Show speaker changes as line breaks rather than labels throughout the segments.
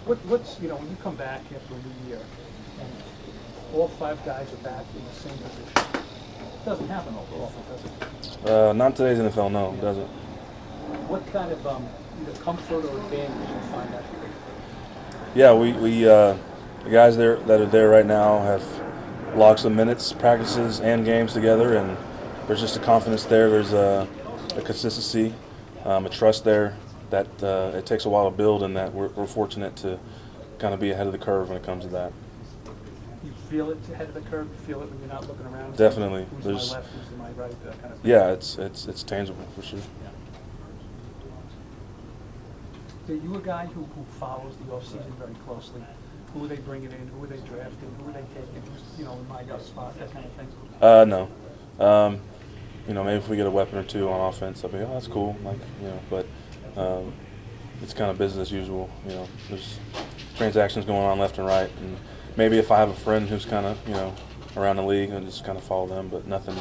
What's when you come back after a new year and all five guys are back in the same position? It doesn't happen all often, does it?
Not today's NFL, no, it doesn't.
What kind of either comfort or advantage do you find that?
Yeah, the guys there that are there right now have logged some minutes, practices, and games together, and there's just a confidence there. There's a consistency, a trust there that it takes a while to build, and that we're fortunate to kind of be ahead of the curve when it comes to that.
You feel it ahead of the curve. You feel it when you're not looking around.
Definitely.
Who's
There's,
to my left? Who's to my right? That kind of thing.
yeah, it's tangible for sure.
Are you a guy who follows the offseason very closely? Who are they bringing in? Who are they drafting? Who are they taking? Who's, in my gut spot, that kind of thing?
No. Maybe if we get a weapon or two on offense, I'll be, oh, that's cool. But it's kind of business as usual. There's transactions going on left and right, and maybe if I have a friend who's kind of, around the league, I'll just kind of follow them, but nothing,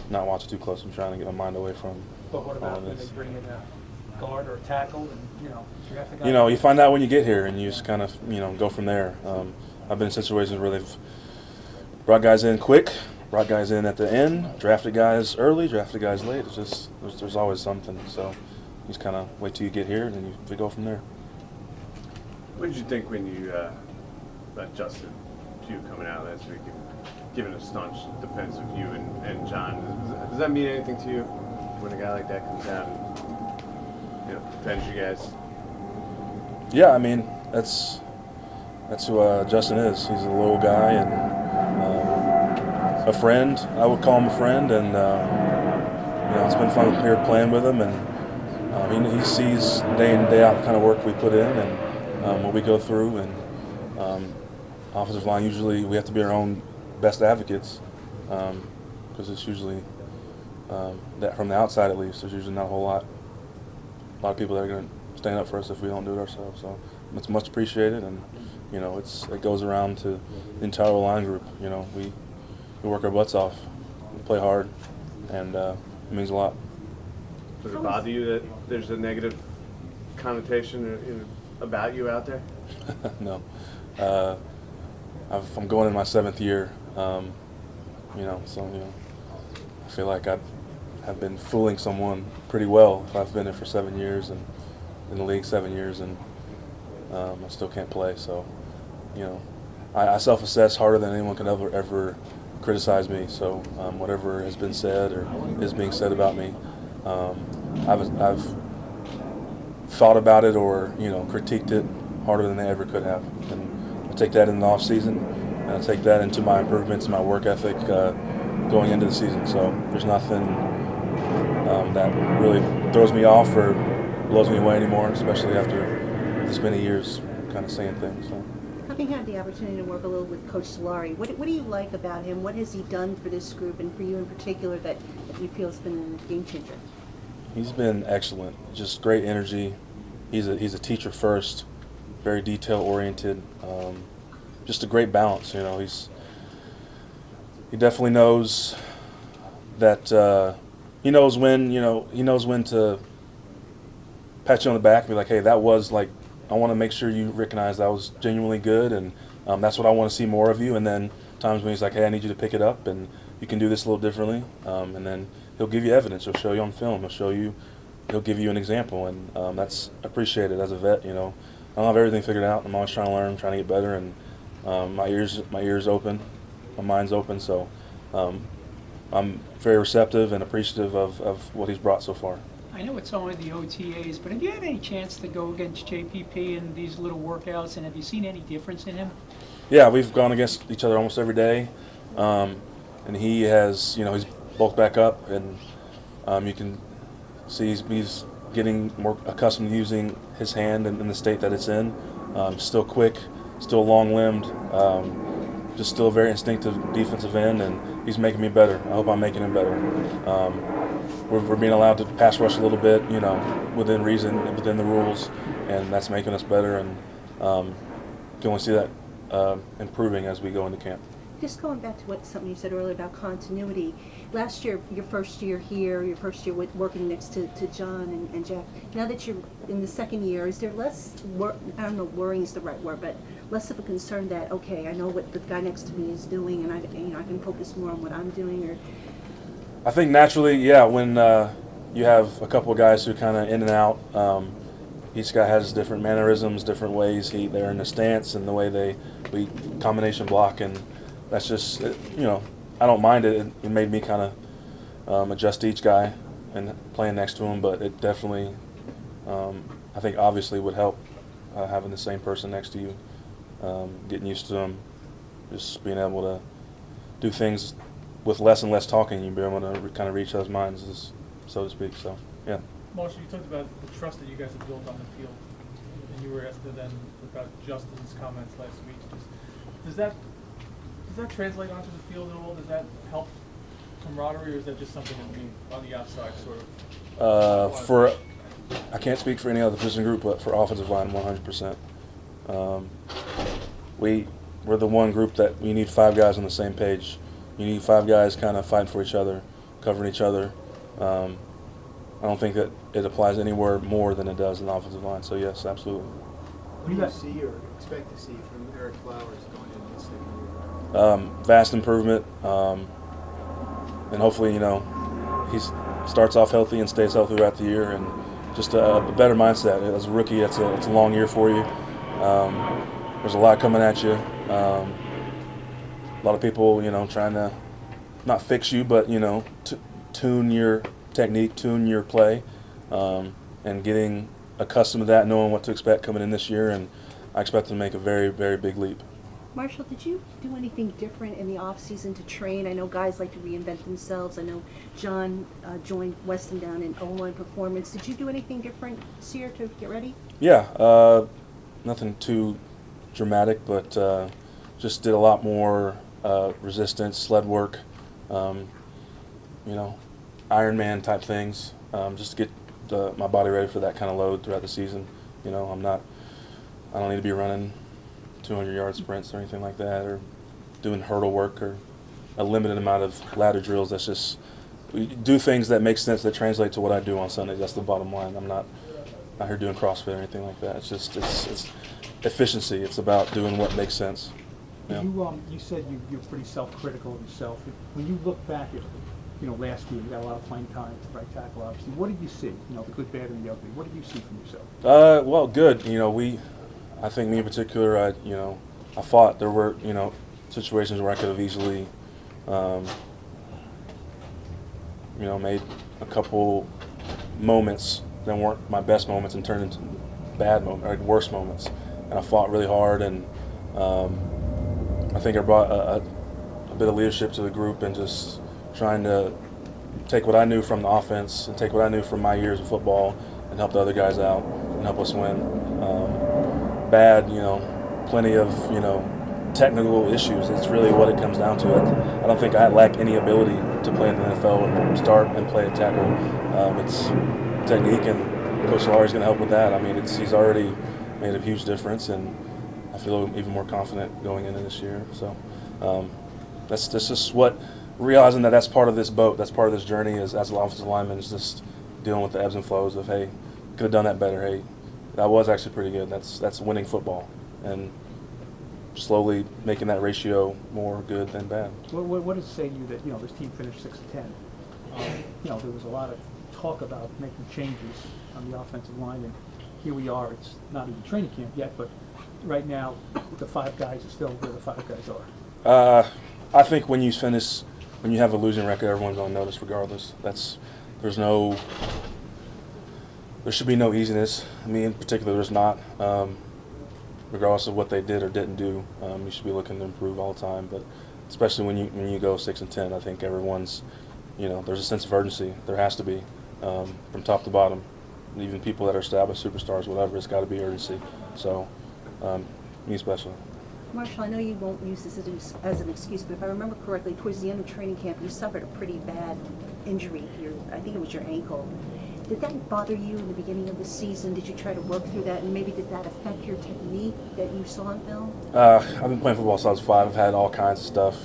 not watching too close. I'm trying to get my mind away from
But what
all
about
of
when they
this.
bring in a guard or a tackle, and draft a guy?
You find out when you get here, and you just kind of, go from there. I've been in situations where they've brought guys in quick, brought guys in at the end, drafted guys early, drafted guys late. It's just there's always something. So you just kind of wait till you get here, and then we go from there.
What did you think when you let Justin Pugh coming out last week and giving a staunch defense of you and John? Does that mean anything to you when a guy like that comes out and defends you guys?
Yeah, I mean that's who Justin is. He's a loyal guy and a friend. I would call him a friend, and it's been fun here playing with him, and he sees day in day out the kind of work we put in and what we go through, and offensive line usually we have to be our own best advocates because it's usually that from the outside at least there's usually not a lot of people that are going to stand up for us if we don't do it ourselves. So it's much appreciated, and it goes around to the entire line group. We work our butts off, we play hard, and it means a lot.
Does it bother you that there's a negative connotation about you out there?
No. I'm going in my 7th year, so I feel like I've been fooling someone pretty well if I've been there for 7 years and in the league 7 years, and I still can't play. So, I self-assess harder than anyone can ever criticize me. So whatever has been said or is being said about me, I've thought about it or critiqued it harder than they ever could have, and I take that in the off season, and I take that into my improvements, my work ethic going into the season. So there's nothing that really throws me off or blows me away anymore, especially after this many years kind of saying things. So.
Having had the opportunity to work a little with Coach Solari, what do you like about him? What has he done for this group and for you in particular that you feel has been a game changer?
He's been excellent. Just great energy. He's a teacher first, very detail oriented. Just a great balance. He definitely knows that he knows when to pat you on the back and be like, hey, that was like, I want to make sure you recognize that was genuinely good, and that's what I want to see more of you. And then times when he's like, hey, I need you to pick it up, and you can do this a little differently. And then he'll give you evidence. He'll show you on film. He'll give you an example, and that's appreciated as a vet. I don't have everything figured out. I'm always trying to learn, trying to get better, and my ears open, my mind's open. So I'm very receptive and appreciative of what he's brought so far.
I know it's only the OTAs, but have you had any chance to go against JPP in these little workouts, and have you seen any difference in him?
Yeah, we've gone against each other almost every day, and he has, he's bulked back up, and you can see he's getting more accustomed to using his hand in the state that it's in. Still quick, still long-limbed, just still a very instinctive defensive end, and he's making me better. I hope I'm making him better. We're being allowed to pass rush a little bit, within reason, within the rules, and that's making us better, and you can only see that improving as we go into camp.
Just going back to something you said earlier about continuity. Last year, your first year here, your first year working next to John and Jack. Now that you're in the second year, is there less, I don't know, worrying is the right word, but less of a concern that, okay, I know what the guy next to me is doing, and I can focus more on what I'm doing, or?
I think naturally, yeah, when you have a couple of guys who kind of in and out, each guy has different mannerisms, different ways they're in the stance and the way we combination block, and that's just, I don't mind it. It made me kind of adjust to each guy and playing next to him, but it definitely, I think obviously would help having the same person next to you, getting used to him, just being able to do things with less and less talking. You'll be able to kind of reach those minds, so to speak. So, yeah.
Marshall, you talked about the trust that you guys have built on the field, and you were asked then about Justin's comments last week. Does that translate onto the field at all? Does that help camaraderie, or is that just something that we on the outside sort of?
I can't speak for any other position group, but for offensive line, 100%. We're the one group that you need 5 guys on the same page. You need 5 guys kind of fighting for each other, covering each other. I don't think that it applies anywhere more than it does in the offensive line. So yes, absolutely.
What do you see or expect to see from Eric Flowers going into the second year?
Vast improvement, and hopefully, he starts off healthy and stays healthy throughout the year, and just a better mindset. As a rookie, it's a long year for you. There's a lot coming at you. A lot of people, trying to not fix you, but tune your technique, tune your play, and getting accustomed to that, knowing what to expect coming in this year, and I expect them to make a very, very big leap.
Marshall, did you do anything different in the off season to train? I know guys like to reinvent themselves. I know John joined Weston down in O-line performance. Did you do anything different this year to get ready?
Yeah, nothing too dramatic, but just did a lot more resistance, sled work, Ironman type things, just to get my body ready for that kind of load throughout the season. I don't need to be running 200-yard sprints or anything like that, or doing hurdle work or a limited amount of ladder drills. That's just, we do things that make sense, that translate to what I do on Sundays. That's the bottom line. I'm not out here doing CrossFit or anything like that. It's just, it's efficiency. It's about doing what makes sense. Yeah.
You said you're pretty self-critical of yourself. When you look back at, last year, you got a lot of playing time, right tackle, obviously. What did you see? The good, bad, and the ugly. What did you see from yourself?
Well, good. I think me in particular, I fought. There were, situations where I could have easily, made a couple moments that weren't my best moments and turned into bad moments, or worse moments. And I fought really hard, and I think I brought a bit of leadership to the group, and just trying to take what I knew from the offense and take what I knew from my years of football and help the other guys out and help us win. Bad, plenty of, technical issues. It's really what it comes down to. I don't think I lack any ability to play in the NFL and start and play a tackle. It's technique, and Coach Solari's going to help with that. He's already made a huge difference, and I feel even more confident going into this year. So that's just what, realizing that that's part of this boat, that's part of this journey as an offensive lineman, is just dealing with the ebbs and flows of, hey, could have done that better. Hey, that was actually pretty good. That's winning football, and slowly making that ratio more good than bad.
What does it say to you that this team finished 6-10? There was a lot of talk about making changes on the offensive line, and here we are. It's not even training camp yet, but right now the 5 guys are still where the 5 guys are.
I think when you have a losing record, everyone's on notice regardless. There should be no easiness. In particular, there's not. Regardless of what they did or didn't do, you should be looking to improve all the time. But especially when you go 6-10, I think everyone's, there's a sense of urgency. There has to be, from top to bottom. Even people that are established superstars, whatever, it's got to be urgency. So, me especially.
Marshall, I know you won't use this as an excuse, but if I remember correctly, towards the end of training camp, you suffered a pretty bad injury. I think it was your ankle. Did that bother you in the beginning of the season? Did you try to work through that, and maybe did that affect your technique that you saw in film?
I've been playing football since I was 5. I've had all kinds of stuff.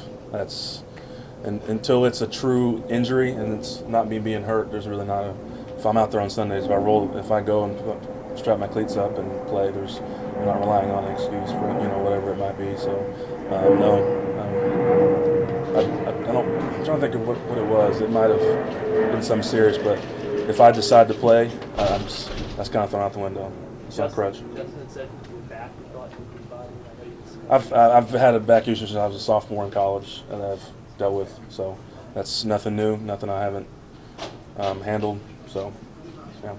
And until it's a true injury and it's not me being hurt, there's really not a. If I'm out there on Sundays, if I go and strap my cleats up and play, I'm not relying on an excuse for whatever it might be. So no, I don't. I'm trying to think of what it was. It might have been something serious, but if I decide to play, that's kind of thrown out the window. It's not crutch.
Justin said your back, you thought you could body. I know you
I've had a back issue since I was a sophomore in college that I've dealt with. So that's nothing new, nothing I haven't handled. So yeah.